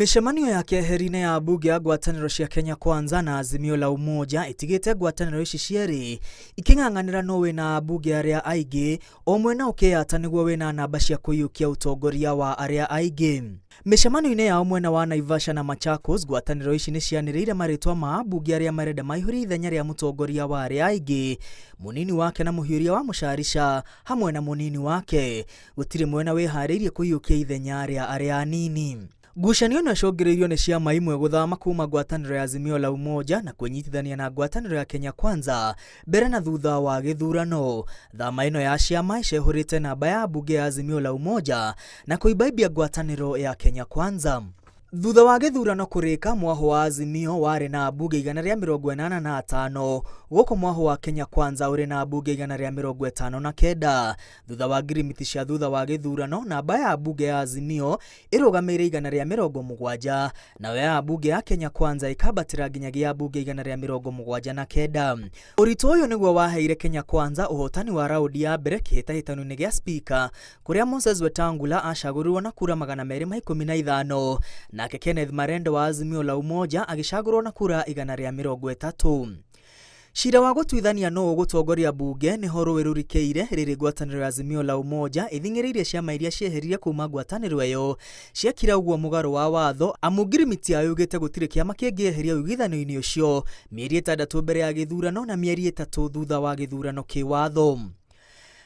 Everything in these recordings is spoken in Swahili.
Mishemanio ya keheri-inĩ ya ambunge ya ngwatanĩro cia Kenya Kwanza na Azimio la Umoja itigĩte ngwatanĩro ici cierĩ iking'ang'anĩra no wĩna ambunge arĩa aingĩ o mwena ũkĩyata nĩguo wĩna namba cia kũiyũkia ũtongoria wa arĩa aingĩ. Mishemanio-inĩ ya mwena wa Naivasha na Machakos, ngwatanĩro ici nĩ cianĩrĩire marĩtwa ma ambunge arĩa marenda maihũrie ithenya rĩa mũtongoria wa arĩa aingĩ, munini wake na mũhiũria wa mũcarica hamwe na munini wake. Gũtirĩ mwena wĩharĩirie kũiyũkia ithenya rĩa arĩa anini. Ngucanio ĩno icũngĩrĩirio nĩ ciama imwe gũthama kuma ngwatanĩro ya Azimio la Umoja na kũnyitithania na ngwatanĩro ya Kenya Kwanza mbere na thutha wa gĩthurano. Thama ĩno ya ciama icehũrĩte namba ya ambunge ya Azimio la Umoja na kũibaibia ngwatanĩro ya Kenya Kwanza. Thutha wa gĩthurano kũrĩka, mwaho wa Azimio warĩ na ambunge 185, gũkũ mwaho wa Kenya Kwanza ũrĩ na ambunge 159. Thutha wa ngirimiti cia thutha wa gĩthurano, namba ya ambunge ya Azimio ĩrũgamĩire 170, nayo ya ambunge ya Kenya Kwanza ĩkambatĩra nginyagia ambunge 179. Ũritũ ũyũ nĩguo waheire Kenya Kwanza ũhotani wa raundi ya mbere kĩhĩtahĩtano-inĩ gĩa speaker, kũrĩa Moses Wetangula acagũrirwo na kura 215 nake Kenneth Marendo wa Azimio la Umoja agĩcagũrwo na kura 130. Cira wa gũtuithania no gũtongoria bunge nĩho rũĩ rũrikĩire rĩrĩ ngwatanĩro ya Azimio la Umoja ĩthing'ĩrĩirie ciama iria cieheririe kuma ngwatanĩro ĩyo ciekira ũguo mũgarũ wa watho, amu ngirimiti yayo yugĩte gũtirĩ kĩama kĩngĩeheria ũiguithanio-inĩ ũcio mĩeri 6 mbere ya gĩthurano na mĩeri 3 thutha wa gĩthurano kĩwatho.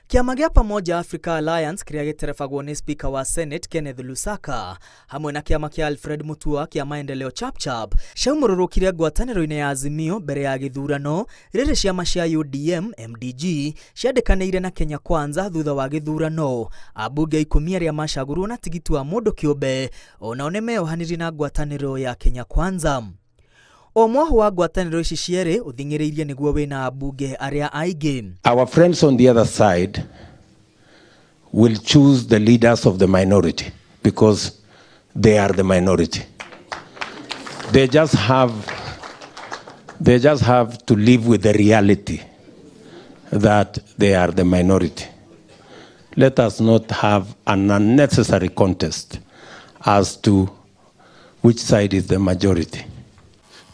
Kiama gĩa Pamoja Africa Alliance kĩrĩa gĩterebagwo nĩ Speaker wa Senate Kenneth Lusaka hamwe na kiama kĩa Alfred Mutua kĩa Maendeleo Chapchap ciaumũrũrũkire ngwatanĩro-inĩ ya Azimio mbere ya gĩthurano rĩrĩ ciama cia UDM MDG ciandĩkanĩire na Kenya Kwanza thutha wa gĩthurano. Ambunge 10 arĩa macagũrirwo na tigiti wa mũndũ kĩũmbe onao nĩ meyohanirie na ngwatanĩro ya Kenya Kwanza. O mwaho wa ngwatanĩro ici cierĩ ũthing'ĩrĩirie nĩguo wĩna ambunge arĩa aingĩ. Our friends on the other side will choose the leaders of the minority because they are the minority. They just have to live with the reality that they are the minority. Let us not have an unnecessary contest as to which side is the majority.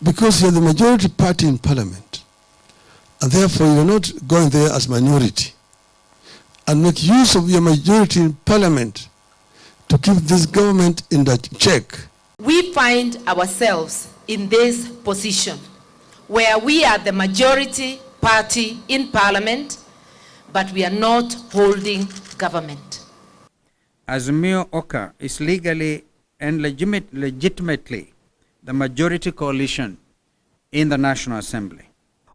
Because you're the majority party in parliament, and therefore you're not going there as minority, and make use of your majority in parliament to keep this government in that check. We find ourselves in this position where we are the majority party in parliament, but we are not holding government. Azimio-OKA is legally and legitimately the majority coalition in the National Assembly.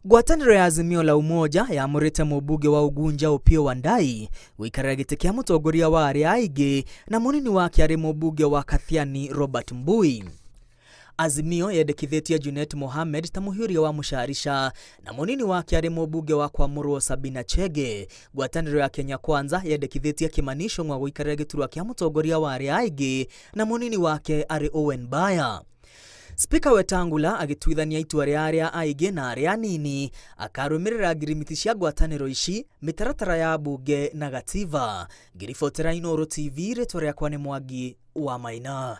Ngwatanĩro ya Azimio la Umoja yamũrĩte mũmbunge wa Ugunja Opiyo Wandayi gũikarĩra gĩtĩ kĩa mũtongoria wa arĩa aingĩ na munini wake arĩ mũmbunge wa Kathiani Robert Mbui. Azimio yendekithĩtie Junet Mohamed ta mũhiũria wa mũcarica na munini wake arĩ mũmbunge wa Kwamũrwo Sabina Chege. Ngwatanĩro ya Kenya Kwanza yendekithĩtie Kĩmanisho Ng'wa gũikarĩra gĩturwa kĩa mũtongoria wa arĩa aingĩ na munini wake arĩ Owen Baya. Speaker Wetangula agĩtuithania itua rĩa arĩa aingĩ na arĩa anini akarũmĩrĩra ngirimiti cia ngwatanĩro ici, mĩtaratara ya bunge na gatiba. Ngĩribotera Inooro TV, rĩtwa rĩakwa nĩ Mwangi wa Maina.